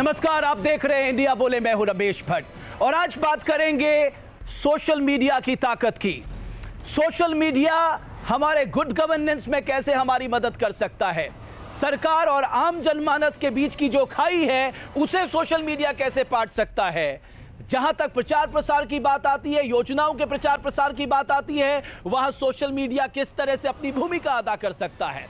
नमस्कार, आप देख रहे हैं इंडिया बोले। मैं हूं रमेश भट्ट और आज बात करेंगे सोशल मीडिया की ताकत की। सोशल मीडिया हमारे गुड गवर्नेंस में कैसे हमारी मदद कर सकता है, सरकार और आम जनमानस के बीच की जो खाई है उसे सोशल मीडिया कैसे पाट सकता है। जहां तक प्रचार प्रसार की बात आती है, योजनाओं के प्रचार प्रसार की बात आती है, वहां सोशल मीडिया किस तरह से अपनी भूमिका अदा कर सकता है।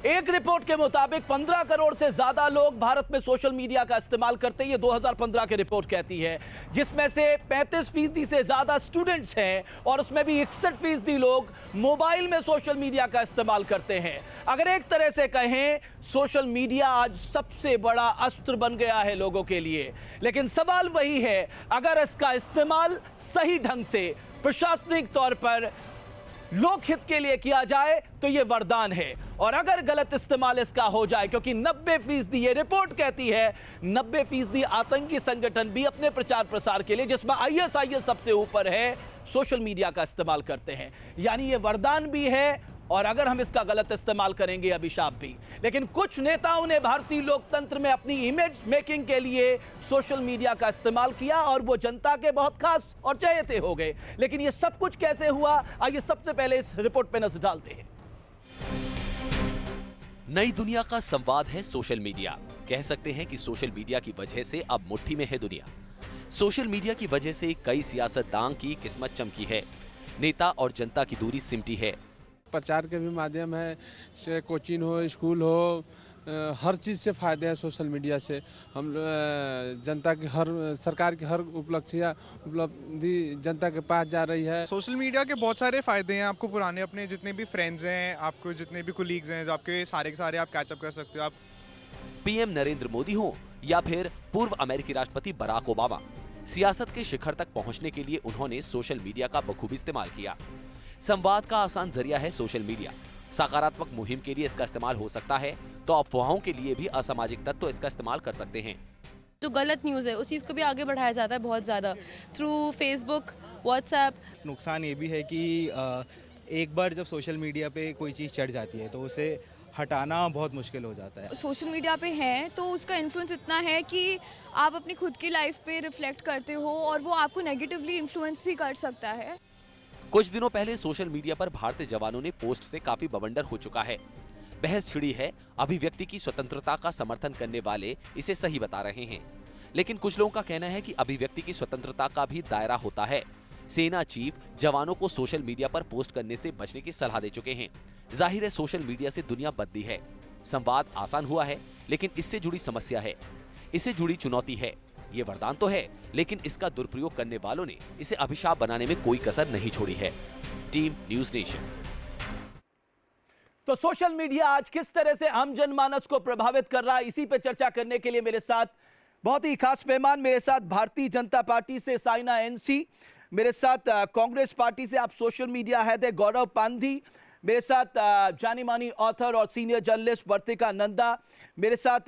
एक रिपोर्ट के मुताबिक 15 करोड़ से ज्यादा लोग भारत में सोशल मीडिया का इस्तेमाल करते हैं। ये 2015 की रिपोर्ट कहती है, जिसमें से 35% से ज्यादा स्टूडेंट्स हैं और उसमें भी 61% लोग मोबाइल में सोशल मीडिया का इस्तेमाल करते हैं। अगर एक तरह से कहें, सोशल मीडिया आज सबसे बड़ा अस्त्र बन गया है लोगों के लिए। लेकिन सवाल वही है, अगर इसका इस्तेमाल सही ढंग से प्रशासनिक तौर पर लोकहित के लिए किया जाए तो यह वरदान है, और अगर गलत इस्तेमाल इसका हो जाए, क्योंकि 90% ये रिपोर्ट कहती है 90% आतंकी संगठन भी अपने प्रचार प्रसार के लिए, जिसमें आईएसआईएस सबसे ऊपर है, सोशल मीडिया का इस्तेमाल करते हैं। यानी ये वरदान भी है और अगर हम इसका गलत इस्तेमाल करेंगे अभिशाप भी। लेकिन कुछ नेताओं ने भारतीय लोकतंत्र में अपनी इमेज मेकिंग के लिए सोशल मीडिया का इस्तेमाल किया और वो जनता के बहुत खास और चहेते हो गए। लेकिन ये सब कुछ कैसे हुआ, आइए सबसे पहले इस रिपोर्ट पे नजर डालते हैं। नई दुनिया का संवाद है सोशल मीडिया। कह सकते हैं कि सोशल मीडिया की वजह से अब मुट्ठी में है दुनिया। सोशल मीडिया की वजह से कई सियासतदान की किस्मत चमकी है, नेता और जनता की दूरी सिमटी है। प्रचार के भी माध्यम है, से कोचिंग हो, स्कूल हो, हर चीज़ से फ़ायदे हैं सोशल मीडिया से। हम जनता की सरकार की हर उपलब्धि जनता के पास जा रही है। सोशल मीडिया के बहुत सारे फ़ायदे हैं। आपको पुराने अपने जितने भी फ्रेंड्स हैं, आपको जितने भी कोलीग्स हैं, जो आपके सारे के सारे आप कैचअप कर सकते हो। आप पीएम नरेंद्र मोदी हो या फिर पूर्व अमेरिकी राष्ट्रपति बराक ओबामा, सियासत के शिखर तक पहुंचने के लिए उन्होंने सोशल मीडिया का बखूबी इस्तेमाल किया। संवाद का आसान जरिया है सोशल मीडिया। सकारात्मक मुहिम के लिए इसका इस्तेमाल हो सकता है तो अफवाहों के लिए भी असामाजिक तत्व इसका इस्तेमाल कर सकते हैं। जो गलत न्यूज़ है उस चीज़ को भी आगे बढ़ाया जाता है बहुत ज़्यादा थ्रू फेसबुक, व्हाट्सएप। नुकसान ये भी है कि एक बार जब सोशल मीडिया पे कोई चीज़ चढ़ जाती है तो उसे हटाना बहुत मुश्किल हो जाता है। सोशल मीडिया पे हैं तो उसका इन्फ्लुएंस इतना है कि आप अपनी खुद की लाइफ पे रिफ्लेक्ट करते हो और वो आपको नेगेटिवली इन्फ्लुएंस भी कर सकता है। कुछ दिनों पहले सोशल मीडिया पर भारतीय जवानों ने पोस्ट से काफी बवंडर हो चुका है। बहस छिड़ी है, अभिव्यक्ति की स्वतंत्रता का समर्थन करने वाले इसे सही बता रहे हैं, लेकिन कुछ लोगों का कहना है कि अभिव्यक्ति की स्वतंत्रता का भी दायरा होता है। सेना चीफ जवानों को सोशल मीडिया पर पोस्ट करने से बचने की सलाह दे चुके हैं। जाहिर है सोशल मीडिया से दुनिया बदली है, संवाद आसान हुआ है, लेकिन इससे जुड़ी समस्या है, इससे जुड़ी चुनौती है। ये वरदान तो है, लेकिन इसका दुरुपयोग करने वालों ने इसे अभिशाप बनाने में कोई कसर नहीं छोड़ी है। Team news nation. तो सोशल मीडिया आज किस तरह से आम जनमानस को प्रभावित कर रहा है, इसी पे चर्चा करने के लिए मेरे साथ बहुत ही खास मेहमान। मेरे साथ भारतीय जनता पार्टी से साइना एनसी, मेरे साथ कांग्रेस पार्टी से आप सोशल मीडिया हेड है गौरव पांधी, मेरे साथ जानी मानी ऑथर और सीनियर जर्नलिस्ट वर्तिका नंदा, मेरे साथ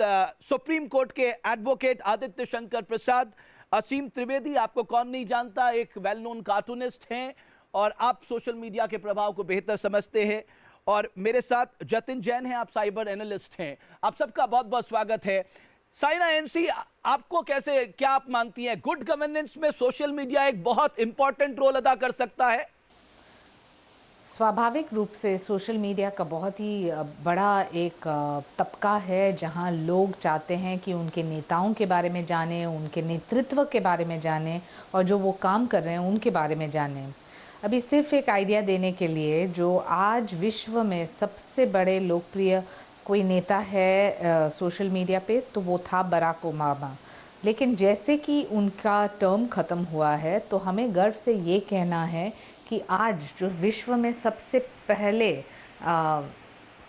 सुप्रीम कोर्ट के एडवोकेट आदित्य शंकर प्रसाद, असीम त्रिवेदी, आपको कौन नहीं जानता, एक वेल नोन कार्टूनिस्ट हैं और आप सोशल मीडिया के प्रभाव को बेहतर समझते हैं, और मेरे साथ जतिन जैन हैं, आप साइबर एनालिस्ट हैं। आप सबका बहुत बहुत स्वागत है। साइना एनसी, आपको कैसे, क्या आप मानती हैं गुड गवर्नेंस में सोशल मीडिया एक बहुत इंपॉर्टेंट रोल अदा कर सकता है? स्वाभाविक रूप से सोशल मीडिया का बहुत ही बड़ा एक तबका है जहां लोग चाहते हैं कि उनके नेताओं के बारे में जानें, उनके नेतृत्व के बारे में जानें और जो वो काम कर रहे हैं उनके बारे में जानें। अभी सिर्फ एक आइडिया देने के लिए, जो आज विश्व में सबसे बड़े लोकप्रिय कोई नेता है सोशल मीडिया पे, तो वो था बराक ओबामा। लेकिन जैसे कि उनका टर्म ख़त्म हुआ है तो हमें गर्व से ये कहना है कि आज जो विश्व में सबसे पहले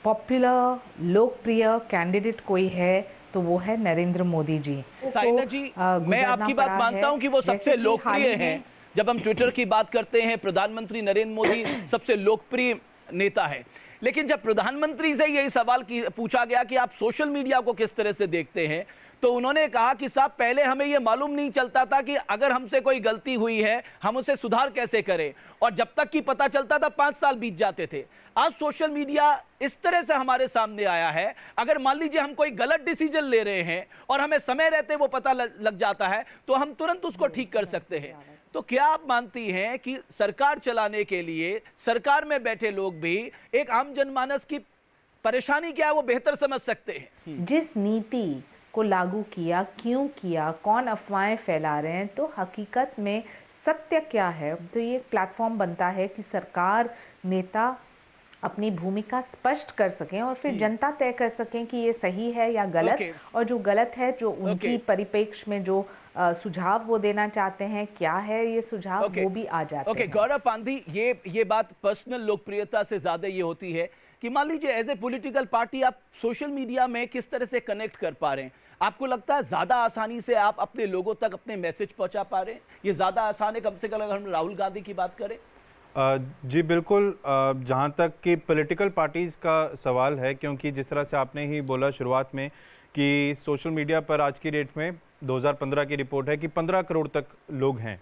पॉपुलर लोकप्रिय कैंडिडेट कोई है तो वो है नरेंद्र मोदी जी। साइना जी, मैं आपकी बात मानता हूं कि वो सबसे लोकप्रिय हैं। जब हम ट्विटर की बात करते हैं, प्रधानमंत्री नरेंद्र मोदी सबसे लोकप्रिय नेता है, लेकिन जब प्रधानमंत्री से यही सवाल पूछा गया कि आप सोशल मीडिया को किस तरह से देखते हैं, तो उन्होंने कहा कि साहब पहले हमें यह मालूम नहीं चलता था कि अगर हमसे कोई गलती हुई है हम उसे सुधार कैसे करें, और जब तक कि पता चलता था 5 साल बीत जाते थे। आज सोशल मीडिया इस तरह से हमारे सामने आया है, अगर मान लीजिए हम कोई गलत डिसीजन ले रहे हैं और हमें समय रहते वो पता लग जाता है तो हम तुरंत उसको ठीक कर सकते हैं। तो क्या आप मानती हैं कि सरकार चलाने के लिए सरकार में बैठे लोग भी एक आम जनमानस की परेशानी क्या है वो बेहतर समझ सकते हैं? जिस नीति को लागू किया, क्यों किया, कौन अफवाहें फैला रहे हैं, तो हकीकत में सत्य क्या है, तो ये प्लेटफॉर्म बनता है कि सरकार, नेता अपनी भूमिका स्पष्ट कर सकें और फिर जनता तय कर सकें कि ये सही है या गलत। और जो गलत है, जो उनकी परिप्रेक्ष्य में जो सुझाव वो देना चाहते हैं, क्या है ये सुझाव, वो भी आ जाते हैं। गौरव पांधी, ये बात पर्सनल लोकप्रियता से ज्यादा ये होती है कि मान लीजिए एज ए पॉलिटिकल पार्टी आप सोशल मीडिया में किस तरह से कनेक्ट कर पा रहे हैं? आपको लगता है ज्यादा आसानी से आप अपने लोगों तक अपने मैसेज पहुंचा पा रहे हैं? ये ज्यादा आसान है कम से कम अगर हम राहुल गांधी की बात करें? जी बिल्कुल, जहाँ तक कि पॉलिटिकल पार्टीज़ का सवाल है, क्योंकि जिस तरह से आपने ही बोला शुरुआत में कि सोशल मीडिया पर आज की डेट में 2015 की रिपोर्ट है कि 15 करोड़ तक लोग हैं,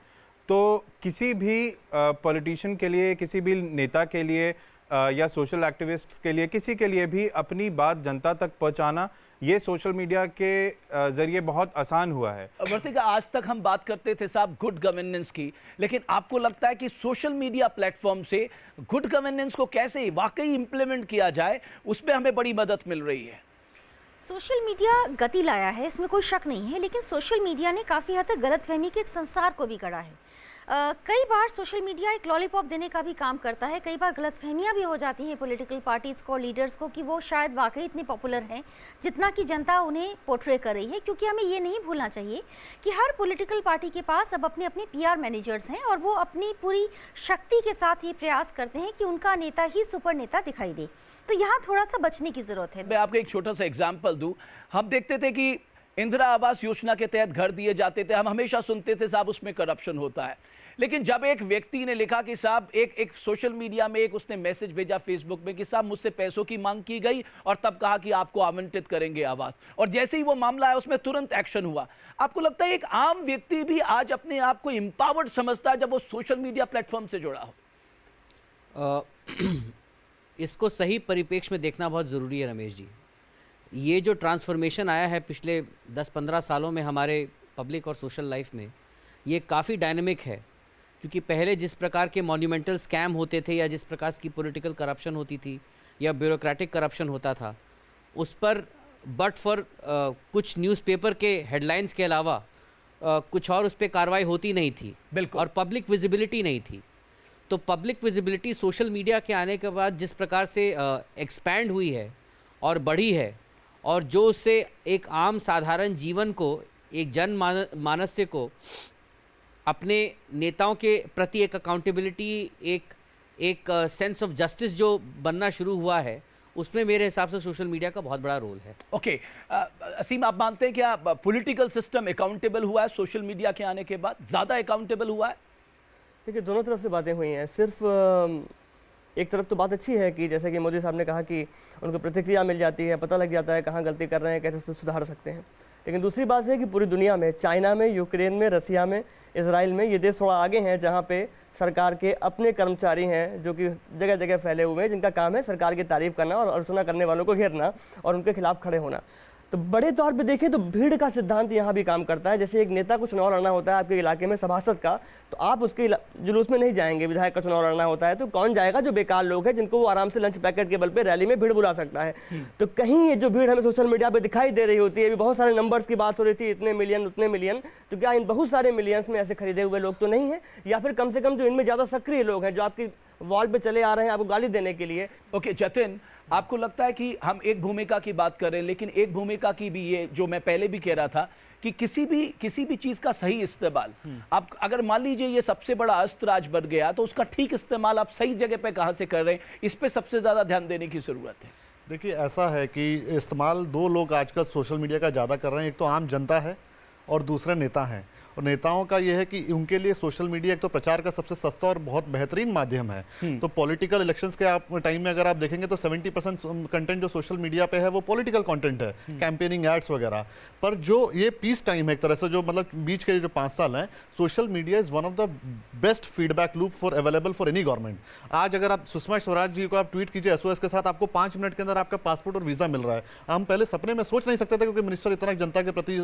तो किसी भी पॉलिटिशियन के लिए, किसी भी नेता के लिए या सोशल एक्टिविस्ट्स के लिए, किसी के लिए भी अपनी बात जनता तक पहुंचाना ये सोशल मीडिया के जरिए बहुत आसान हुआ है। वर्तिका, आज तक हम बात करते थे साहब गुड गवर्नेंस की, लेकिन आपको लगता है कि सोशल मीडिया प्लेटफॉर्म से गुड गवर्नेंस को कैसे वाकई इंप्लीमेंट किया जाए, उसमें हमें बड़ी मदद मिल रही है? सोशल मीडिया गति लाया है, इसमें कोई शक नहीं है, लेकिन सोशल मीडिया ने काफ़ी हद तक गलतफहमी के एक संसार को भी गढ़ा है। कई बार सोशल मीडिया एक लॉलीपॉप देने का भी काम करता है। कई बार गलतफहमियां भी हो जाती हैं पॉलिटिकल पार्टीज़ को, लीडर्स को, कि वो शायद वाकई इतने पॉपुलर हैं जितना कि जनता उन्हें पोर्ट्रे कर रही है। क्योंकि हमें ये नहीं भूलना चाहिए कि हर पॉलिटिकल पार्टी के पास अब अपने अपने PR मैनेजर्स हैं और वो अपनी पूरी शक्ति के साथ ये प्रयास करते हैं कि उनका नेता ही सुपर नेता दिखाई दे। तो यहाँ थोड़ा सा बचने की ज़रूरत है। मैं आपको एक छोटा सा एग्जाम्पल दूँ। हम देखते थे कि इंदिरा आवास योजना के तहत घर दिए जाते थे, हम हमेशा सुनते थे साहब उसमें करप्शन होता है। लेकिन जब एक व्यक्ति ने लिखा कि साहब एक सोशल मीडिया में एक उसने मैसेज भेजा फेसबुक में कि साहब मुझसे पैसों की मांग की गई और तब कहा कि आपको आवंटित करेंगे आवास, और जैसे ही वो मामला है उसमें तुरंत एक्शन हुआ। आपको लगता है एक आम व्यक्ति भी आज अपने आप को एम्पावर्ड समझता है जब वो सोशल मीडिया प्लेटफॉर्म से जुड़ा हो? इसको सही परिप्रेक्ष्य में देखना बहुत ज़रूरी है रमेश जी। ये जो ट्रांसफॉर्मेशन आया है पिछले 10-15 सालों में हमारे पब्लिक और सोशल लाइफ में, ये काफ़ी डायनेमिक है। क्योंकि पहले जिस प्रकार के मॉन्यूमेंटल स्कैम होते थे या जिस प्रकार की पॉलिटिकल करप्शन होती थी या ब्यूरोक्रेटिक करप्शन होता था, उस पर बट फॉर कुछ न्यूज़पेपर के हेडलाइंस के अलावा कुछ और उस पर कार्रवाई होती नहीं थी। बिल्कुल। और पब्लिक विजिबिलिटी नहीं थी। तो पब्लिक विजिबिलिटी सोशल मीडिया के आने के बाद जिस प्रकार से एक्सपैंड हुई है और बढ़ी है, और जो उससे एक आम साधारण जीवन को, एक जन मानस्य को अपने नेताओं के प्रति एक अकाउंटेबिलिटी, एक सेंस ऑफ जस्टिस जो बनना शुरू हुआ है, उसमें मेरे हिसाब से सोशल मीडिया का बहुत बड़ा रोल है। ओके, असीम, आप मानते हैं क्या पॉलिटिकल सिस्टम अकाउंटेबल हुआ है सोशल मीडिया के आने के बाद, ज़्यादा अकाउंटेबल हुआ है? देखिए, दोनों तरफ से बातें हुई हैं। सिर्फ एक तरफ तो बात अच्छी है कि जैसे कि मोदी साहब ने कहा कि उनको प्रतिक्रिया मिल जाती है, पता लग जाता है कहाँ गलती कर रहे हैं, कैसे उसको सुधार सकते हैं। लेकिन दूसरी बात है कि पूरी दुनिया में, चाइना में, यूक्रेन में, रसिया में, इजराइल में, ये देश थोड़ा आगे हैं जहाँ पे सरकार के अपने कर्मचारी हैं जो कि जगह जगह फैले हुए हैं, जिनका काम है सरकार की तारीफ करना और आलोचना करने वालों को घेरना और उनके खिलाफ खड़े होना। तो बड़े तौर पे देखें तो भीड़ का सिद्धांत यहाँ भी काम करता है। जैसे एक नेता को चुनाव लड़ना होता है आपके इलाके में सभासद का, तो आप उसके जुलूस में नहीं जाएंगे। विधायक का चुनाव लड़ना होता है तो कौन जाएगा? जो बेकार लोग हैं, जिनको वो आराम से लंच पैकेट के बल पे रैली में भीड़ बुला सकता है। तो कहीं ये जो भीड़ हमें सोशल मीडिया पे दिखाई दे रही होती है, अभी बहुत सारे नंबर्स की बात हो रही थी, इतने मिलियन उतने मिलियन, तो क्या इन बहुत सारे मिलियंस में ऐसे खरीदे हुए लोग तो नहीं है? या फिर कम से कम जो इनमें ज़्यादा सक्रिय लोग हैं, जो आपकी वॉल पे चले आ रहे हैं आपको गाली देने के लिए। ओके जतिन, आपको लगता है कि हम एक भूमिका की बात कर रहे हैं, लेकिन एक भूमिका की भी ये जो मैं पहले भी कह रहा था कि किसी भी चीज का सही इस्तेमाल, आप अगर मान लीजिए ये सबसे बड़ा अस्त्र आज बन गया, तो उसका ठीक इस्तेमाल आप सही जगह पे कहां से कर रहे हैं, इस पे सबसे ज्यादा ध्यान देने की जरूरत है। देखिए, ऐसा है कि इस्तेमाल दो लोग आजकल सोशल मीडिया का ज़्यादा कर रहे हैं। एक तो आम जनता है और दूसरे नेता हैं। और नेताओं का ये है कि उनके लिए सोशल मीडिया एक तो प्रचार का सबसे सस्ता और बहुत बेहतरीन माध्यम है। तो पॉलिटिकल इलेक्शंस के आप टाइम में अगर आप देखेंगे तो 70% कंटेंट जो सोशल मीडिया पे है वो पॉलिटिकल कंटेंट है, कैंपेनिंग एड्स वगैरह। पर जो ये पीस टाइम है एक तरह से, जो मतलब बीच के जो 5 साल हैं, social media is one of the best feedback loop for available for any government. आज अगर आप सुषमा स्वराज जी को आप ट्वीट कीजिए SOS के साथ, आपको 5 मिनट के अंदर आपका पासपोर्ट और वीजा मिल रहा है। हम पहले सपने में सोच नहीं सकते थे क्योंकि मिनिस्टर इतना जनता के प्रति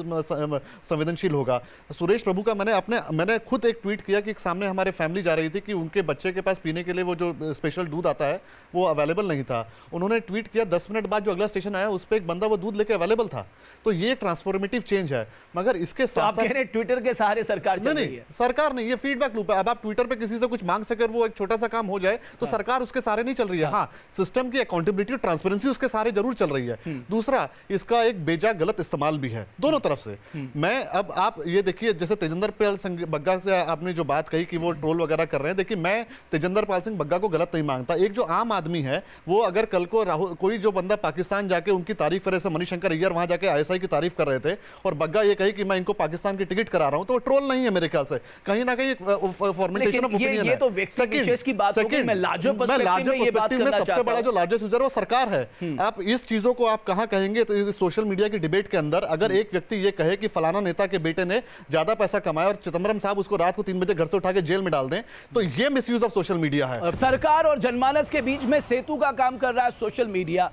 संवेदनशील होगा। सुरेश प्रभु का मैंने खुद एक ट्वीट किया कि सामने हमारे फैमिली जा रही थी कि उनके बच्चे के पास पीने के लिए वो जो स्पेशल दूध आता है वो अवेलेबल नहीं था। उन्होंने ट्वीट किया, 10 मिनट बाद जो अगला स्टेशन आया उस पर एक बंदा वो दूध लेके अवेलेबल था। तो ये एक ट्रांसफॉर्मेटिव चेंज है। मगर इसके साथ साथ ट्विटर के सहारे सरकार चल रही है। सरकार नहीं, ये फीडबैक लूप है। अब आप ट्विटर पे किसी से कुछ मांग सके और वो एक छोटा सा काम हो जाए तो सरकार उसके सहारे नहीं चल रही है। हाँ, सिस्टम की अकाउंटेबिलिटी और ट्रांसपेरेंसी उसके सहारे जरूर चल रही है। दूसरा, इसका एक बेजा गलत इस्तेमाल भी है दोनों तरफ से। मैं अब आप ये देखिए, जैसे तेजेंद्र पाल सिंह बग्गा से आपने जो बात कही कि वो ट्रोल वगैरह कर रहे हैं, देखिए मैं तेजेंद्र पाल सिंह बग्गा को गलत नहीं मांगता। एक जो आम आदमी है वो अगर कल को कोई जो बंदा पाकिस्तान जाके उनकी तारीफ करे, से मणिशंकर अय्यर वहां जाके ISI की तारीफ कर रहे थे और बग्गा ये कहे कि मैं इनको पाकिस्तान की टिकट करा रहा हूं, तो वो ट्रोल नहीं है मेरे ख्याल से, कहीं ना कहीं फॉर्मेंटेशन ऑफ ओपिनियन है। ये तो व्यक्ति विशेष की बात होगी, मैं लार्जर पर्सपेक्टिव में सबसे बड़ा जो लार्जेस्ट यूजर वो सरकार है। आप इस चीजों को आप कहां कहेंगे? तो इस सोशल मीडिया की डिबेट के अंदर अगर एक व्यक्ति ये कहे कि फलाना नेता के बेटे ने ज्यादा पैसा कमाया और चिदम्बरम साहब उसको रात को 3 बजे घर से उठा के जेल में डाल दें, तो ये मिसयूज ऑफ सोशल मीडिया है। सरकार और जनमानस के बीच में सेतु का काम कर रहा है सोशल मीडिया।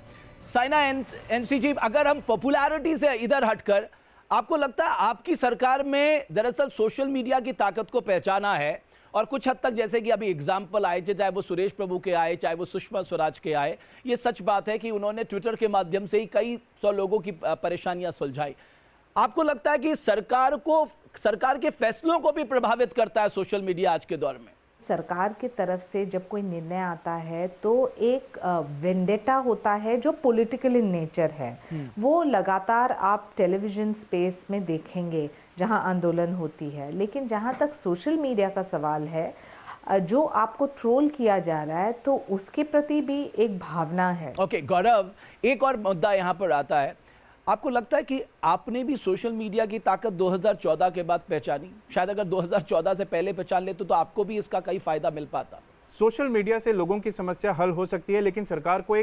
साइना NC जी, अगर हम पॉपुलैरिटी से इधर हटकर, आपको लगता है आपकी सरकार में दरअसल सोशल मीडिया की ताकत को पहचाना है और कुछ हद तक, जैसे कि अभी एग्जाम्पल आए, चाहे वो सुरेश प्रभु के आए, चाहे वो सुषमा स्वराज के आए, ये सच बात है कि उन्होंने ट्विटर के माध्यम से ही कई 100 लोगों की परेशानियां सुलझाई। आपको लगता है कि सरकार के फैसलों को भी प्रभावित करता है सोशल मीडिया आज के दौर में? सरकार की तरफ से जब कोई निर्णय आता है तो एक वेंडेटा होता है जो पॉलिटिकल इन नेचर है। वो लगातार आप टेलीविजन स्पेस में देखेंगे जहां आंदोलन होती है। लेकिन जहां तक सोशल मीडिया का सवाल है, जो आपको ट्रोल किया जा रहा है तो उसके प्रति भी एक भावना है। ओके गौरव, एक और मुद्दा यहाँ पर आता है। आपको लगता है कि आपने भी सोशल मीडिया की ताकत 2014 के बाद पहचानी? शायद अगर 2014 से पहले पहचान लेते तो आपको भी इसका कई फायदा मिल पाता। सोशल मीडिया से लोगों की समस्या हल हो सकती है, लेकिन सरकार को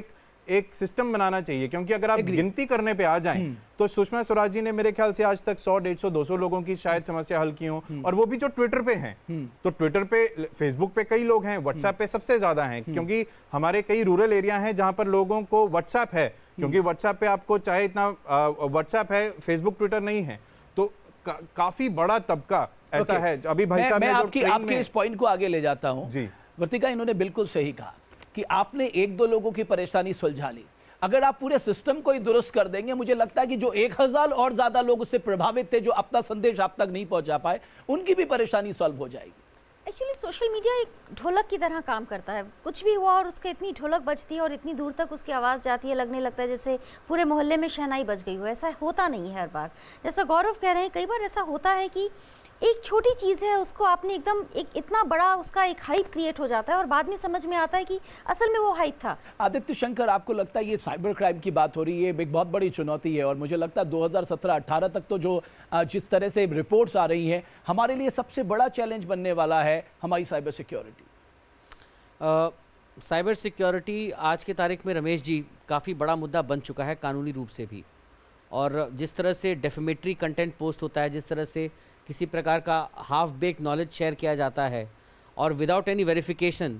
एक सिस्टम बनाना चाहिए, क्योंकि अगर आप गिनती करने पे आ जाएं तो सुषमा स्वराज जी ने मेरे ख्याल से आज तक 100, 150, 200 लोगों की शायद समस्या हल की हो, और वो भी जो ट्विटर पे हैं। तो ट्विटर पे, फेसबुक पे कई लोग हैं, व्हाट्सएप पे सबसे ज्यादा हैं, क्योंकि हमारे कई रूरल एरिया हैं जहां पर लोगों को व्हाट्सएप है, क्योंकि व्हाट्सएप पे आपको चाहे इतना व्हाट्सएप है, फेसबुक ट्विटर नहीं है, तो काफी बड़ा तबका ऐसा है। अभी भाई साहब, मैं आपके इस पॉइंट को आगे ले जाता हूं जी। वर्तिका, इन्होंने बिल्कुल सही कहा कि आपने 1-2 लोगों की परेशानी सुलझा ली। अगर आप पूरे सिस्टम को ही दुरुस्त कर देंगे, मुझे लगता है कि जो 1000 और ज्यादा लोग उससे प्रभावित थे, जो अपना संदेश आप तक नहीं पहुंचा पाए, उनकी भी परेशानी सॉल्व हो जाएगी। एक्चुअली सोशल मीडिया एक ढोलक की तरह काम करता है। कुछ भी हुआ और उसके इतनी ढोलक बजती है और इतनी दूर तक उसकी आवाज़ जाती है, लगने लगता है जैसे पूरे मोहल्ले में शहनाई बज गई हो। ऐसा होता नहीं है हर बार। जैसा गौरव कह रहे हैं, कई बार ऐसा होता है कि एक छोटी चीज़ है, उसको आपने एकदम एक इतना बड़ा उसका एक हाइप क्रिएट हो जाता है और बाद में समझ में आता है कि असल में वो हाइप था। आदित्य शंकर, आपको लगता है ये साइबर क्राइम की बात हो रही है, एक बहुत बड़ी चुनौती है, और मुझे लगता है 2017-18 तक तो जो जिस तरह से रिपोर्ट्स आ रही हैं, हमारे लिए सबसे बड़ा चैलेंज बनने वाला है हमारी साइबर सिक्योरिटी। साइबर सिक्योरिटी आज की तारीख में रमेश जी काफ़ी बड़ा मुद्दा बन चुका है, कानूनी रूप से भी। और जिस तरह से डेफेमेटरी कंटेंट पोस्ट होता है, जिस तरह से किसी प्रकार का हाफ बेक नॉलेज शेयर किया जाता है और विदाउट एनी वेरिफिकेशन,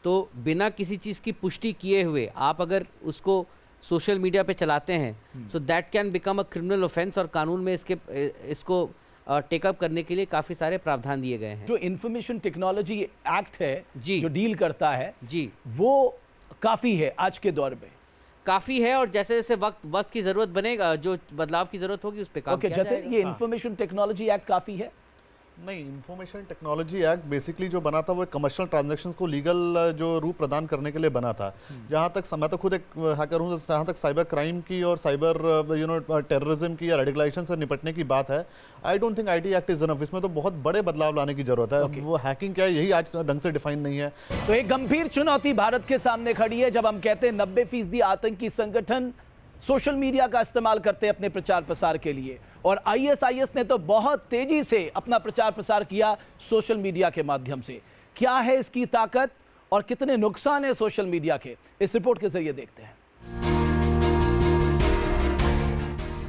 तो बिना किसी चीज़ की पुष्टि किए हुए आप अगर उसको सोशल मीडिया पे चलाते हैं, so that can become a criminal offence. और कानून में इसको टेकअप करने के लिए काफ़ी सारे प्रावधान दिए गए हैं। जो इंफॉर्मेशन टेक्नोलॉजी एक्ट है जी, जो डील करता है जी, वो काफ़ी है आज के दौर में, काफ़ी है। और जैसे जैसे वक्त की ज़रूरत बनेगा, जो बदलाव की ज़रूरत होगी उस पर काम किया जाएगा। ये इंफॉर्मेशन टेक्नोलॉजी एक्ट काफ़ी है? नहीं, इंफॉर्मेशन टेक्नोलॉजी एक्ट बेसिकली जो बना था वो कमर्शियल ट्रांजैक्शंस को लीगल जो रूप प्रदान करने के लिए बना था। जहाँ तक मैं तो खुद एक हैकर हूँ, जहाँ तक साइबर क्राइम की और साइबर टेररिज्म की या रेडिकलाइजेशन से निपटने की बात है, I don't think IT act is enough. इसमें तो बहुत बड़े बदलाव लाने की जरूरत है। वो हैकिंग क्या है, यही आज ढंग से डिफाइन नहीं है। तो एक गंभीर चुनौती भारत के सामने खड़ी है जब हम कहते हैं 90% आतंकी संगठन सोशल मीडिया का इस्तेमाल करते हैं अपने प्रचार प्रसार के लिए। और ISIS ने तो बहुत तेजी से अपना प्रचार प्रसार किया सोशल मीडिया के माध्यम से। क्या है इसकी ताकत और कितने नुकसान है सोशल मीडिया के, इस रिपोर्ट के जरिए देखते हैं।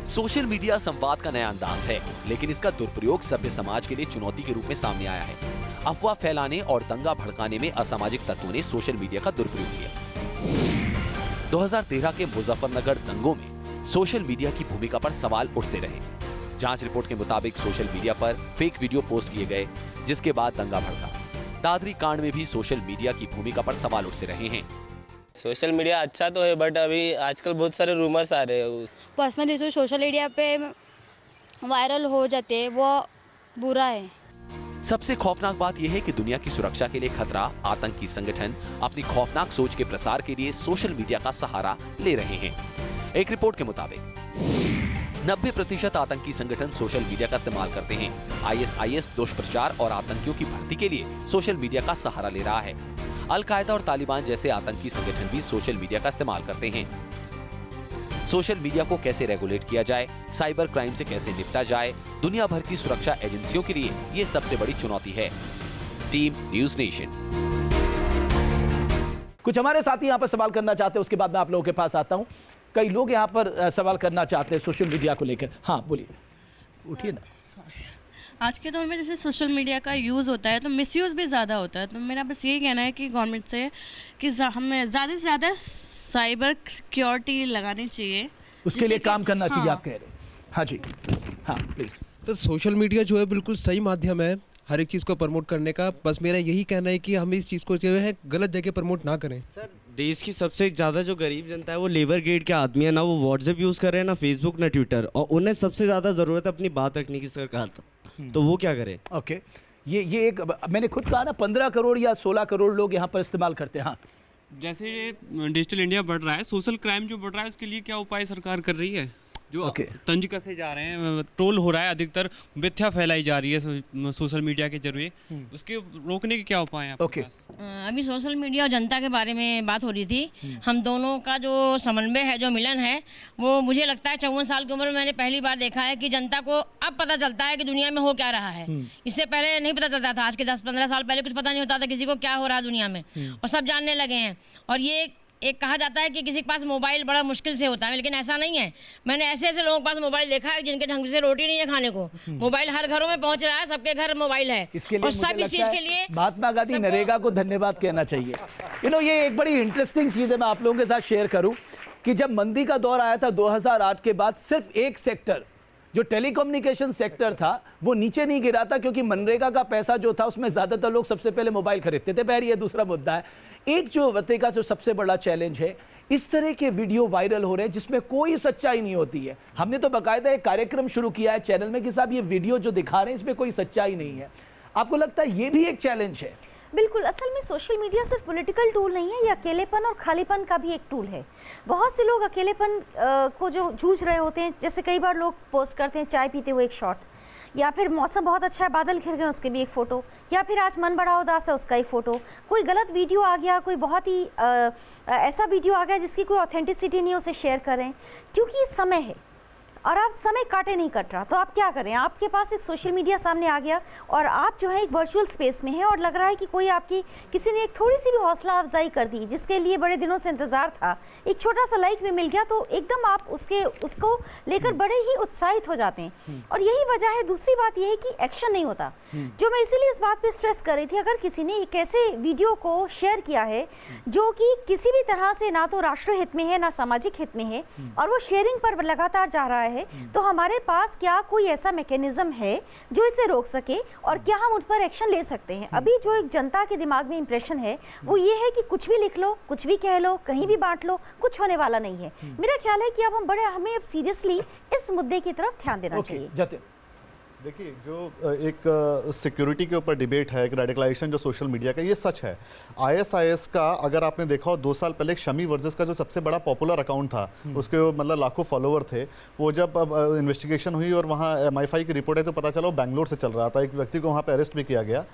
सोशल मीडिया संवाद का नया अंदाज है, लेकिन इसका दुरुपयोग सभ्य समाज के लिए चुनौती के रूप में सामने आया है। अफवाह फैलाने और दंगा भड़काने में असामाजिक तत्वों ने सोशल मीडिया का दुरुपयोग किया। 2013 के मुजफ्फरनगर दंगों में सोशल मीडिया की भूमिका पर सवाल उठते रहे। जांच रिपोर्ट के मुताबिक सोशल मीडिया पर फेक वीडियो पोस्ट किए गए, जिसके बाद दंगा भड़का। दादरी कांड में भी सोशल मीडिया की भूमिका पर सवाल उठते रहे हैं। सोशल मीडिया अच्छा तो है, बट अभी आजकल बहुत सारे रूमर्स आ रहे हैं। पर्सनली जो सोशल मीडिया पे वायरल हो जाते हैं वो बुरा है। सबसे खौफनाक बात यह है कि दुनिया की सुरक्षा के लिए खतरा आतंकी संगठन अपनी खौफनाक सोच के प्रसार के लिए सोशल मीडिया का सहारा ले रहे हैं। एक रिपोर्ट के मुताबिक 90% आतंकी संगठन सोशल मीडिया का इस्तेमाल करते हैं। ISIS दुष्प्रचार और आतंकियों की भर्ती के लिए सोशल मीडिया का सहारा ले रहा है। अल-कायदा और तालिबान जैसे आतंकी संगठन भी सोशल मीडिया का इस्तेमाल करते हैं। सोशल मीडिया को कैसे रेगुलेट किया जाए, साइबर क्राइम से कैसे निपटा जाए, दुनिया भर की सुरक्षा एजेंसियों के लिए ये सबसे बड़ी चुनौती है। Team news nation. कुछ हमारे साथी यहाँ पर सवाल करना चाहते हैं, उसके बाद मैं आप लोगों के पास आता हूँ। कई लोग यहाँ पर सवाल करना चाहते हैं सोशल मीडिया को लेकर। हाँ बोलिए, उठिए ना। आज के दौर में जैसे सोशल मीडिया का यूज़ होता है तो मिसयूज़ भी ज़्यादा होता है। तो मेरा बस यही कहना है कि गवर्नमेंट से कि हमें ज़्यादा से ज़्यादा साइबर सिक्योरिटी लगानी चाहिए, उसके लिए काम करना चाहिए। आप कह रहे हैं। हाँ जी, हाँ प्लीज़। तो सोशल मीडिया जो है बिल्कुल सही माध्यम है हर एक चीज़ को प्रमोट करने का। बस मेरा यही कहना है कि हम इस चीज़ को जो है गलत जगह प्रमोट ना करें। सर, देश की सबसे ज़्यादा जो गरीब जनता है वो लेबर ग्रेड के आदमी है, ना वो व्हाट्सएप यूज़ कर रहे हैं, ना फेसबुक, ना ट्विटर, और उन्हें सबसे ज़्यादा ज़रूरत है अपनी बात रखने की सरकार तो वो क्या करे। ओके, ये एक मैंने खुद कहा ना 15 करोड़ या 16 करोड़ लोग यहाँ पर इस्तेमाल करते हैं। हाँ, जैसे डिजिटल इंडिया बढ़ रहा है, सोशल क्राइम जो बढ़ रहा है उसके लिए क्या उपाय सरकार कर रही है? जो तंज कसे जा रहे हैं, ट्रोल हो रहा है, अधिकतर मिथ्या फैलाई जा रही है सोशल मीडिया के जरिए, उसके रोकने के क्या उपाय हैं आपके पास? अभी सोशल मीडिया और जनता के बारे में बात हो रही थी। हम दोनों का जो समन्वय है, जो मिलन है, वो मुझे लगता है 54 साल की उम्र में मैंने पहली बार देखा है कि जनता को अब पता चलता है कि दुनिया में हो क्या रहा है। इससे पहले नहीं पता चलता था। आज के 10-15 साल पहले कुछ पता नहीं होता था किसी को क्या हो रहा है दुनिया में, और सब जानने लगे हैं। और ये एक कहा जाता है कि किसी के पास मोबाइल बड़ा मुश्किल से होता है, लेकिन ऐसा नहीं है। मैंने ऐसे ऐसे लोगों के पास मोबाइल देखा है जिनके ढंग से रोटी नहीं है खाने को। मोबाइल हर घरों में पहुंच रहा है, सबके घर मोबाइल है, और सब इस चीज के लिए महात्मा गांधी नरेगा को धन्यवाद कहना चाहिए। ये एक बड़ी इंटरेस्टिंग चीज़ है, मैं आप लोगों के साथ शेयर करूं कि जब मंदी का दौर आया था 2008 के बाद, सिर्फ एक सेक्टर जो टेलीकम्युनिकेशन सेक्टर था वो नीचे नहीं गिरा था, क्योंकि मनरेगा का पैसा जो था उसमें ज़्यादातर लोग सबसे पहले मोबाइल खरीदते थे। पहले ये दूसरा मुद्दा है। एक जो वते का जो सबसे बड़ा चैलेंज है, इस तरह के वीडियो वायरल हो रहे हैं जिसमें कोई सच्चाई नहीं होती है। हमने तो बाकायदा एक कार्यक्रम शुरू किया है चैनल में कि साहब ये वीडियो जो दिखा रहे हैं इसमें कोई सच्चाई नहीं है। आपको लगता है ये भी एक चैलेंज है? बिल्कुल। असल में सोशल मीडिया सिर्फ पॉलिटिकल टूल नहीं है, ये अकेलेपन और खालीपन का भी एक टूल है। बहुत से लोग अकेलेपन को जो जूझ रहे होते हैं, जैसे कई बार लोग पोस्ट करते हैं चाय पीते हुए एक शॉट, या फिर मौसम बहुत अच्छा है, बादल घिर गए, उसके भी एक फ़ोटो, या फिर आज मन बड़ा उदास है, उसका एक फ़ोटो। कोई गलत वीडियो आ गया, कोई बहुत ही ऐसा वीडियो आ गया जिसकी कोई ऑथेंटिसिटी नहीं है, उसे शेयर करें। क्योंकि समय है और आप समय काटे नहीं कट रहा, तो आप क्या करें? आपके पास एक सोशल मीडिया सामने आ गया और आप जो है एक वर्चुअल स्पेस में हैं, और लग रहा है कि कोई आपकी किसी ने एक थोड़ी सी भी हौसला अफजाई कर दी जिसके लिए बड़े दिनों से इंतज़ार था, एक छोटा सा लाइक भी मिल गया, तो एकदम आप उसको लेकर बड़े ही उत्साहित हो जाते हैं। और यही वजह है। दूसरी बात यह है कि एक्शन नहीं होता, जो मैं इसीलिए इस बात पर स्ट्रेस कर रही थी। अगर किसी ने एक ऐसे वीडियो को शेयर किया है जो कि किसी भी तरह से ना तो राष्ट्र हित में है ना सामाजिक हित में है, और वो शेयरिंग पर लगातार जा रहा है, तो हमारे पास क्या कोई ऐसा मैकेनिज्म है जो इसे रोक सके, और क्या हम उस पर एक्शन ले सकते हैं? अभी जो एक जनता के दिमाग में इंप्रेशन है वो ये है कि कुछ भी लिख लो, कुछ भी कह लो, कहीं भी बांट लो, कुछ होने वाला नहीं है। मेरा ख्याल है कि अब हमें अब सीरियसली इस मुद्दे की तरफ ध्यान देना चाहिए। देखिए, जो एक सिक्योरिटी के ऊपर डिबेट है, एक रेडिकलाइजेशन जो सोशल मीडिया का, ये सच है। ISIS का अगर आपने देखा हो 2 साल पहले शमी वर्सेस का जो सबसे बड़ा पॉपुलर अकाउंट था, उसके मतलब लाखों फॉलोवर थे, वो जब इन्वेस्टिगेशन हुई और वहाँ MI5 की रिपोर्ट है तो पता चला वो बैंगलोर से चल रहा था। एक व्यक्ति को वहाँ पर अरेस्ट भी किया गया,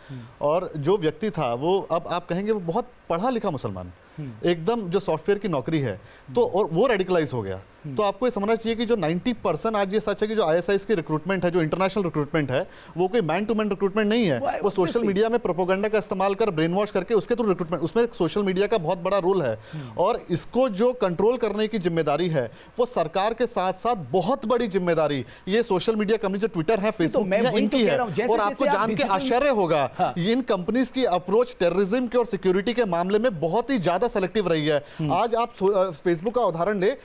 और जो व्यक्ति था वो, अब आप कहेंगे वो बहुत पढ़ा लिखा मुसलमान, एकदम जो सॉफ्टवेयर की नौकरी है, तो और वो रेडिकलाइज हो गया। तो आपको ये समझना चाहिए कि जो 90% आज ये सच है कि जो ISIS की रिक्रूटमेंट है, जो इंटरनेशनल रिक्रूटमेंट है, वो कोई मैन टू मैन रिक्रूटमेंट नहीं है। वो सोशल मीडिया में प्रोपोगंडा का इस्तेमाल कर ब्रेन वॉश करके उसके थ्रू रिक्रूटमेंट, उसमें सोशल मीडिया का बहुत बड़ा रोल है। और इसको जो कंट्रोल करने की जिम्मेदारी है वो सरकार के साथ साथ बहुत बड़ी जिम्मेदारी ये सोशल मीडिया कंपनी जो ट्विटर है, फेसबुक है, इनकी है। और आपको जान के आश्चर्य होगा इन कंपनीज की अप्रोच टेररिज्म के और सिक्योरिटी के मामले में बहुत ही ज्यादा सेलेक्टिव रही है। आज आप फेसबुक का उदाहरण ले,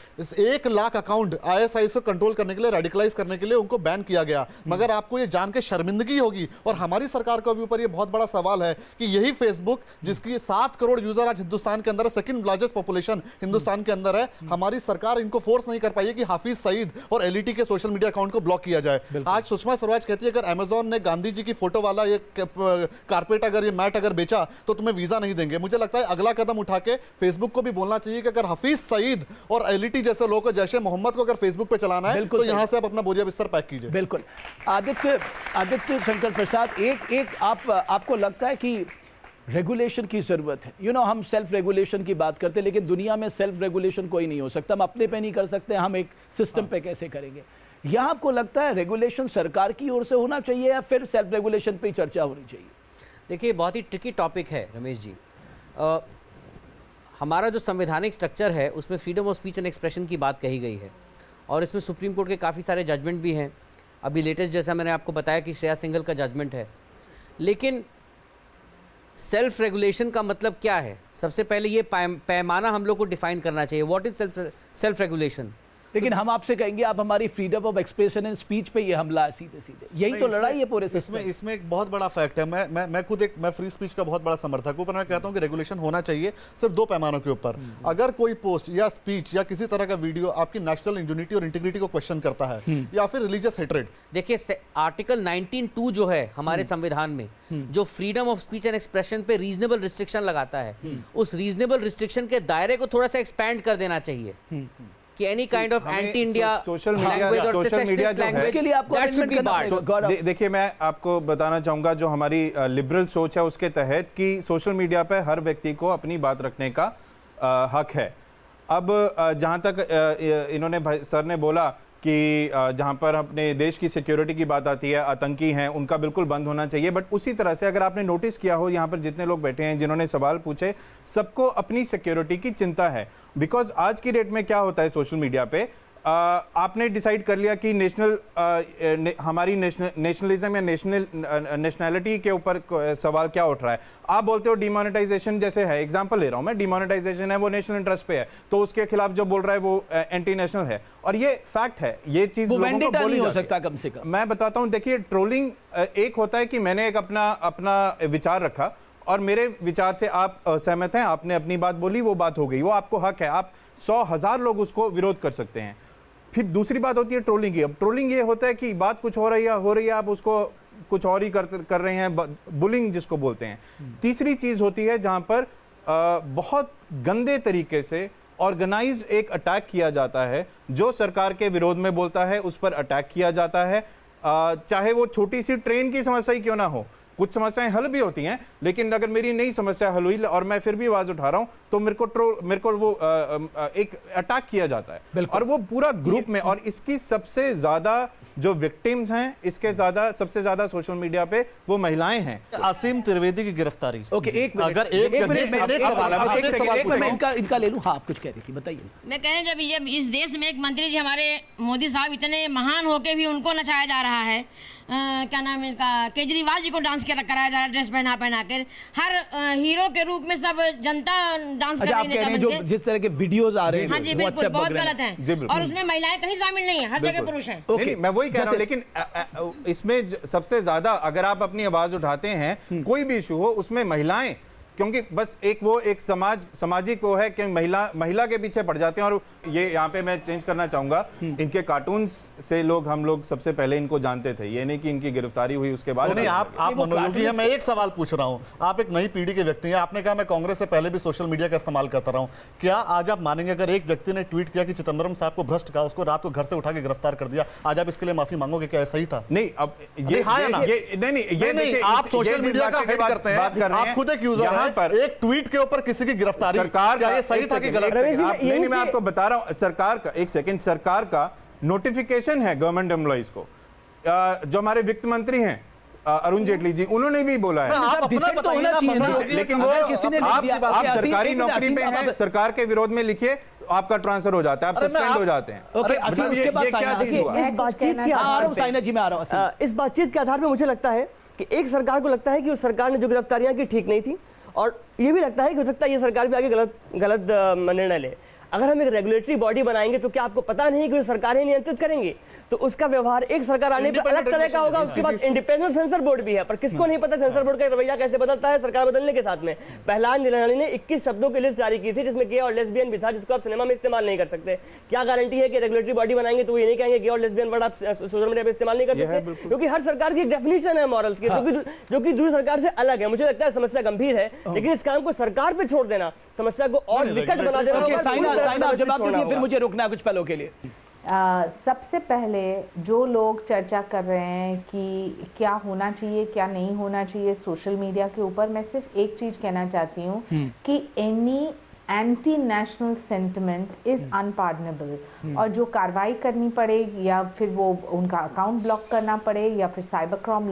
1 लाख अकाउंट ISIS को कंट्रोल करने के लिए, रेडिकलाइज करने के लिए उनको बैन किया गया। मगर आपको ये जान के शर्मिंदगी होगी और हमारी सरकार के ऊपर ये बहुत बड़ा सवाल है कि यही फेसबुक जिसकी 7 करोड़ यूजर आज हिंदुस्तान के अंदर है, सेकंड लार्जेस्ट पॉपुलेशन हिंदुस्तान के अंदर है, हमारी सरकार इनको फोर्स नहीं कर पाई है कि हाफिज सईद और LET के सोशल मीडिया अकाउंट को ब्लॉक किया जाए। आज सुषमा स्वराज कहती है अगर अमेजॉन ने गांधी जी की फोटो वाला ये कारपेट अगर ये मैट अगर बेचा तो तुम्हें वीजा नहीं देंगे। मुझे लगता है अगला कदम उठा के फेसबुक को भी बोलना चाहिए कि अगर हफीज सईद और LET जैसे लोगों को, जैसे मोहम्मद को अगर फेसबुक पे चलाना है तो यहां से आप अपना बोरिया बिस्तर पैक कीजिए। बिल्कुल। आदित्य शंकर प्रसाद, एक आपको लगता है कि रेगुलेशन की जरूरत है? हम सेल्फ रेगुलेशन की बात करते हैं, लेकिन दुनिया में सेल्फ रेगुलेशन कोई नहीं हो सकता। हम अपने पे नहीं कर सकते, हम एक सिस्टम पे कैसे करेंगे? यहां आपको लगता है रेगुलेशन सरकार की ओर से होना चाहिए या फिर सेल्फ रेगुलेशन पे चर्चा होनी चाहिए? देखिए, बहुत ही ट्रिकी टॉपिक है रमेश जी। हमारा जो संवैधानिक स्ट्रक्चर है उसमें freedom of speech and expression की बात कही गई है और इसमें सुप्रीम कोर्ट के काफ़ी सारे जजमेंट भी हैं। अभी लेटेस्ट जैसा मैंने आपको बताया कि श्रेया सिंघल का जजमेंट है। लेकिन सेल्फ रेगुलेशन का मतलब क्या है? सबसे पहले ये पैमाना हम लोग को डिफाइन करना चाहिए। What is self regulation? लेकिन हम आपसे कहेंगे आप हमारी freedom of expression and speech पे ये हमला है सीधे सीधे। यही तो लड़ाई है पूरे सिस्टम। इसमें एक बहुत बड़ा फैक्ट है। मैं खुद मैं फ्री स्पीच का बहुत बड़ा समर्थक हूं, पर मैं कहता हूं कि रेगुलेशन होना चाहिए सिर्फ 2 पैमानों के ऊपर। अगर कोई पोस्ट या स्पीच या किसी तरह का वीडियो आपकी नेशनल यूनिटी और इंटीग्रिटी को क्वेश्चन करता है या फिर रिलीजियस हेट्रेड। देखिए, आर्टिकल 19(2) जो है हमारे संविधान में, जो freedom of speech and expression पे रीजनेबल रिस्ट्रिक्शन लगाता है, उस रीजनेबल रिस्ट्रिक्शन के दायरे को थोड़ा सा एक्सपैंड कर देना चाहिए कि any kind of anti India social media language के लिए आपको दैट शुड बी बार्ड। देखिए, मैं आपको बताना चाहूंगा जो हमारी लिबरल सोच है उसके तहत कि सोशल मीडिया पे हर व्यक्ति को अपनी बात रखने का हक है। अब जहां तक इन्होंने सर ने बोला कि जहां पर अपने देश की सिक्योरिटी की बात आती है, आतंकी हैं, उनका बिल्कुल बंद होना चाहिए। बट उसी तरह से अगर आपने नोटिस किया हो, यहाँ पर जितने लोग बैठे हैं जिन्होंने सवाल पूछे, सबको अपनी सिक्योरिटी की चिंता है। बिकॉज आज की डेट में क्या होता है सोशल मीडिया पे, आपने डिसाइड कर लिया कि हमारी नेशनलिज्म या नेशनैलिटी के ऊपर सवाल क्या उठ रहा है। आप बोलते हो डिमोनेटाइजेशन जैसे है, एग्जांपल ले रहा हूं मैं, डिमोनेटाइजेशन है वो नेशनल इंटरेस्ट पे है, तो उसके खिलाफ जो बोल रहा है वो एंटी नेशनल है। और ये फैक्ट है, ये चीज लोगों को बोली हो सकता कम से कम। मैं बताता हूं, देखिए, ट्रोलिंग एक होता है कि मैंने एक अपना विचार रखा और मेरे विचार से आप सहमत हैं, आपने अपनी बात बोली, वो बात हो गई, वो आपको हक है। आप 100,000 लोग उसको विरोध कर सकते हैं। फिर दूसरी बात होती है ट्रोलिंग की। अब ट्रोलिंग ये होता है कि बात कुछ हो रही है, आप उसको कुछ और ही कर रहे हैं, बुलिंग जिसको बोलते हैं। तीसरी चीज होती है जहां पर बहुत गंदे तरीके से ऑर्गेनाइज एक अटैक किया जाता है, जो सरकार के विरोध में बोलता है उस पर अटैक किया जाता है, चाहे वो छोटी सी ट्रेन की समस्या ही क्यों ना हो। कुछ समस्याएं हल भी होती हैं, लेकिन अगर मेरी नई समस्या हल हुई और मैं फिर भी आवाज उठा रहा हूं तो मेरे को वो एक अटैक किया जाता है, और वो पूरा ग्रुप में। और इसकी सबसे ज्यादा जो विक्टिम्स हैं, इसके सबसे ज्यादा सोशल मीडिया पे वो महिलाएं हैं। आसिम त्रिवेदी की गिरफ्तारी। ओके, एक मिनट, अगर इनका ले लूं। हाँ, आप कुछ कह रही थी, बताइए। मैं कह रहे जब इस देश में एक मंत्री जी हमारे मोदी साहब इतने महान होके भी उनको नचाया जा रहा है, क्या नाम है इनका, केजरीवाल जी को डांस कराया जा रहा है ड्रेस पहना कर, हर हीरो के रूप में सब जनता डांस कर रही है। जो जिस तरह के वीडियोस आ रहे हैं, हाँ जी, बिल्कुल बहुत गलत हैं, और उसमें महिलाएं कहीं शामिल नहीं है, हर जगह पुरुष हैं। नहीं, मैं वही कह रहा हूँ, लेकिन इसमें सबसे ज्यादा अगर आप अपनी आवाज उठाते हैं, कोई भी इशू हो, उसमें महिलाएं, क्योंकि बस एक सामाजिक वो है कि महिला के पीछे पड़ जाते हैं। और ये यहाँ पे मैं चेंज करना चाहूंगा, इनके कार्टून्स से हम लोग सबसे पहले इनको जानते थे, ये नहीं कि इनकी गिरफ्तारी हुई उसके बाद। नहीं, आप मनोयोगी हैं। मैं एक सवाल पूछ रहा हूँ, आप एक नई पीढ़ी के व्यक्ति हैं, आपने कहा मैं कांग्रेस से पहले भी सोशल मीडिया का इस्तेमाल करता रहा हूँ। क्या आज आप मानेंगे अगर एक व्यक्ति ने ट्वीट किया कि चिदंबरम साहब को भ्रष्ट कहा, उसको रात को घर से उठा के गिरफ्तार कर दिया, आज आप इसके लिए माफी मांगोगे? क्या सही था? नहीं, अब ये नहीं, आप सोशल मीडिया का हेट करते हैं, आप खुद एक यूजर हैं, यहाँ पर एक ट्वीट के ऊपर किसी की गिरफ्तारी, सरकार क्या का ये सही था कि गलत? नहीं, मैं आपको बता रहा हूँ, सरकार का एक सेकंड, सरकार का नोटिफिकेशन है गवर्नमेंट एम्प्लॉइज को। जो हमारे वित्त मंत्री हैं अरुण जेटली जी, उन्होंने भी बोला है। आप अपना बताइए ना, लेकिन वो आप सरकारी नौकरी में हैं, सरकार के विरोध में लिखिए, आपका ट्रांसफर हो जाता है, आप सस्पेंड हो जाते हैं। मतलब ये क्या चीज हुआ? इस बातचीत के आधार पर मुझे लगता है कि एक सरकार को लगता है कि उस सरकार ने जो गिरफ्तारियां की ठीक नहीं थी, और ये भी लगता है कि हो सकता है ये सरकार भी आगे गलत निर्णय ले। अगर हम एक रेगुलेटरी बॉडी बनाएंगे तो क्या आपको पता नहीं कि सरकारें नियंत्रित करेंगे? तो उसका व्यवहार एक सरकार आने पर अलग तरह का होगा। उसके बाद इंडिपेंडेंट सेंसर बोर्ड भी है, पर किसको नहीं पता सेंसर बोर्ड का रवैया कैसे बदलता है सरकार बदलने के साथ में। प्रहलाद निरालानी ने 21 शब्दों की लिस्ट जारी की थी जिसमें गे और लेस्बियन भी था, जिसको आप सिनेमा में इस्तेमाल नहीं कर सकते। क्या गारंटी है कि रेगुलेटरी बॉडी बनाएंगे तो ये नहीं कहेंगे गे और लेस्बियन वर्ड आप सोशल मीडिया पर इस्तेमाल नहीं कर सकते? क्योंकि हर सरकार की एक डेफिनेशन है मॉरल्स की, जो कि दूसरी सरकार से अलग है। मुझे लगता है समस्या गंभीर है, लेकिन इस काम को सरकार पे छोड़ देना समस्या को और विकट बना देना। फिर मुझे रुकना है कुछ पलों के लिए। सबसे पहले जो लोग चर्चा कर रहे हैं कि क्या होना चाहिए क्या नहीं होना चाहिए सोशल मीडिया के ऊपर, मैं सिर्फ एक चीज़ कहना चाहती हूँ कि any anti national sentiment is unpardonable, और जो कार्रवाई करनी पड़े या फिर वो उनका अकाउंट ब्लॉक करना पड़े या फिर साइबर क्राइम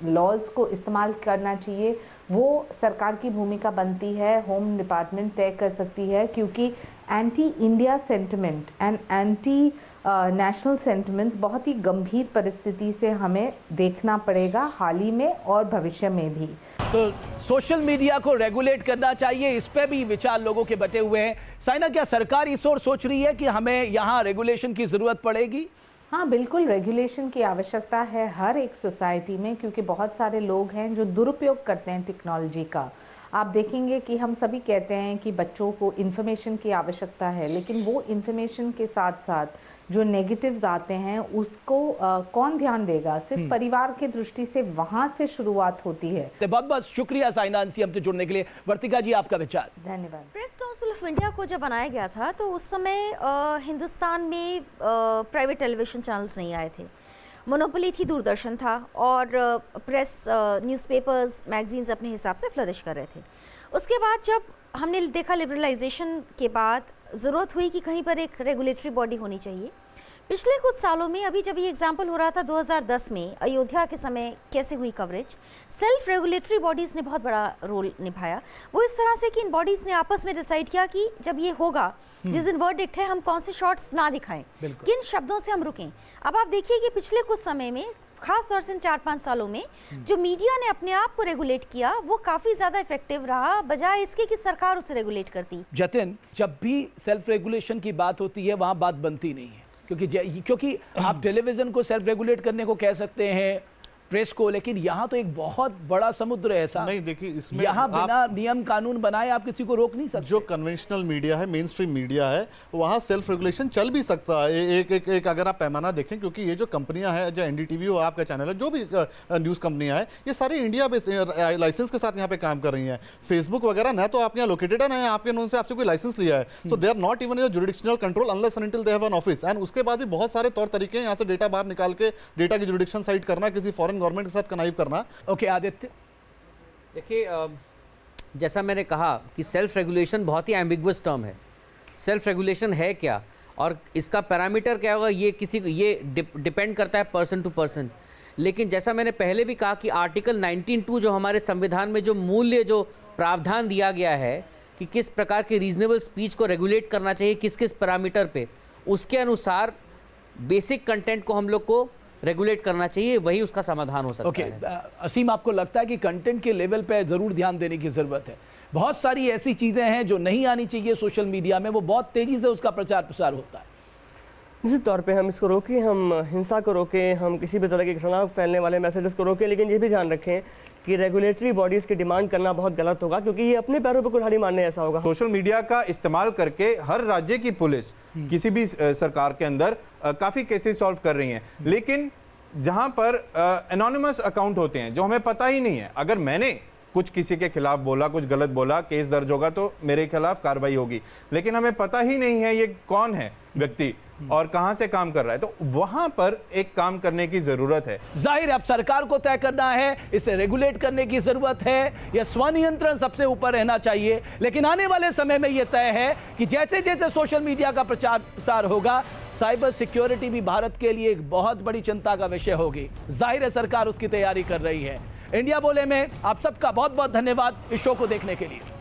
लॉज को इस्तेमाल करना चाहिए, वो सरकार की भूमिका बनती है, होम डिपार्टमेंट तय कर सकती है। क्योंकि anti India sentiment and anti national sentiments बहुत ही गंभीर परिस्थिति से हमें देखना पड़ेगा हाल ही में और भविष्य में भी। तो सोशल मीडिया को रेगुलेट करना चाहिए, इस पे भी विचार लोगों के बटे हुए हैं। साइना, क्या सरकार इस ओर सोच रही है कि हमें यहाँ रेगुलेशन की ज़रूरत पड़ेगी? हाँ, बिल्कुल रेगुलेशन की आवश्यकता है हर एक सोसाइटी में, क्योंकि बहुत सारे लोग हैं जो दुरुपयोग करते हैं टेक्नोलॉजी का। आप देखेंगे कि हम सभी कहते हैं कि बच्चों को इन्फॉर्मेशन की आवश्यकता है, लेकिन वो इन्फॉर्मेशन के साथ साथ जो नेगेटिव्स आते हैं उसको कौन ध्यान देगा? सिर्फ परिवार की दृष्टि से वहाँ से शुरुआत होती है। बहुत बहुत शुक्रिया साइना अंसी हमसे जुड़ने के लिए। वर्तिका जी, आपका विचार। धन्यवाद। प्रेस काउंसिल ऑफ इंडिया को जब बनाया गया था तो उस समय हिंदुस्तान में प्राइवेट टेलीविज़न चैनल्स नहीं आए थे, मोनोपोली थी, दूरदर्शन था, और प्रेस न्यूज़पेपर्स मैगजीन्स अपने हिसाब से फ्लरिश कर रहे थे। उसके बाद जब हमने देखा लिबरलाइजेशन के बाद ज़रूरत हुई कि कहीं पर एक रेगुलेटरी बॉडी होनी चाहिए। पिछले कुछ सालों में, अभी जब ये एग्जाम्पल हो रहा था 2010 में अयोध्या के समय कैसे हुई कवरेज, सेल्फ रेगुलेटरी बॉडीज़ ने बहुत बड़ा रोल निभाया। वो इस तरह से कि इन बॉडीज़ ने आपस में डिसाइड किया कि जब ये होगा, जिस दिन वर्डिक्ट है, हम कौन से शॉट्स ना दिखाएं, किन शब्दों से हम रुकें। अब आप देखिए कि पिछले कुछ समय में, खास तौर से 4-5 सालों में, जो मीडिया ने अपने आप को रेगुलेट किया वो काफ़ी ज़्यादा इफेक्टिव रहा, बजाय इसके कि सरकार उसे रेगुलेट करती। जतिन, जब भी सेल्फ रेगुलेशन की बात होती है वहाँ बात बनती नहीं है, क्योंकि आप टेलीविज़न को सेल्फ रेगुलेट करने को कह सकते हैं, प्रेस को, लेकिन यहाँ तो एक बहुत बड़ा समुद्र है ऐसा। नहीं, देखिए इसमें यहाँ बिना नियम कानून बनाए आप किसी को रोक नहीं सकते। जो कन्वेंशनल मीडिया है, मेन स्ट्रीम मीडिया है, वहाँ सेल्फ रेगुलेशन चल भी सकता है। एक अगर आप पैमाना देखें, क्योंकि ये जो कंपनियां हैं, जो एनडीटीवी हो, आपका चैनल है, जो भी न्यूज़ कंपनियां हैं, ये सारी इंडिया बेस्ड लाइसेंस के साथ यहाँ पे काम कर रही हैं। फेसबुक वगैरह न तो आपके यहाँ लोकेटेड है, ना आपके नोन से आपसे कोई लाइसेंस लिया है। So they are not even in jurisdictional control unless and until they have an office. And उसके बाद भी बहुत सारे तौर तरीके हैं यहाँ से डेटा बाहर निकाल के डेटा की जुरिडिक्शन साइट करना, किसी फॉरेन गवर्नमेंट के साथ कनाइव करना। ओके आदित्य, देखिए, जैसा मैंने कहा कि सेल्फ रेगुलेशन बहुत ही एम्बिगुअस टर्म है। सेल्फ रेगुलेशन है क्या और इसका पैरामीटर क्या होगा, ये डिपेंड करता है पर्सन टू पर्सन। लेकिन जैसा मैंने पहले भी कहा कि आर्टिकल 19(2) जो हमारे संविधान में जो मूल्य, जो प्रावधान दिया गया है कि किस प्रकार की रीजनेबल स्पीच को रेगुलेट करना चाहिए, किस किस पैरामीटर पे, उसके अनुसार बेसिक कंटेंट को हम लोग को रेगुलेट करना चाहिए, वही उसका समाधान हो सकता है। असीम, आपको लगता है कि कंटेंट के लेवल पे ज़रूर ध्यान देने की ज़रूरत है? बहुत सारी ऐसी चीज़ें हैं जो नहीं आनी चाहिए सोशल मीडिया में, वो बहुत तेज़ी से उसका प्रचार प्रसार होता है। निश्चित तौर पे हम इसको रोकें, हम हिंसा को रोकें, हम किसी भी तरह के खिलाफ फैलने वाले मैसेजेस को रोकें, लेकिन ये भी ध्यान रखें कि रेगुलेटरी बॉडीज़ की डिमांड करना बहुत गलत होगा, क्योंकि ये अपने पैरों पर कुल्हाड़ी मारने ऐसा होगा। सोशल मीडिया का इस्तेमाल करके हर राज्य की पुलिस किसी भी सरकार के अंदर काफ़ी केसेस सॉल्व कर रही हैं, लेकिन जहां पर एनोनिमस अकाउंट होते हैं जो हमें पता ही नहीं है, अगर मैंने कुछ किसी के खिलाफ बोला, कुछ गलत बोला, केस दर्ज होगा तो मेरे खिलाफ कार्रवाई होगी। लेकिन हमें पता ही नहीं है ये कौन है व्यक्ति और कहां से काम कर रहा है, तो वहां पर एक काम करने की जरूरत है। जाहिर है अब सरकार को तय करना है, इसे रेगुलेट करने की जरूरत है, यह स्वनियंत्रण सबसे ऊपर रहना चाहिए। लेकिन आने वाले समय में यह तय है कि जैसे जैसे सोशल मीडिया का प्रचार प्रसार होगा, साइबर सिक्योरिटी भी भारत के लिए एक बहुत बड़ी चिंता का विषय होगी। जाहिर है सरकार उसकी तैयारी कर रही है। इंडिया बोले में आप सबका बहुत बहुत धन्यवाद इस शो को देखने के लिए।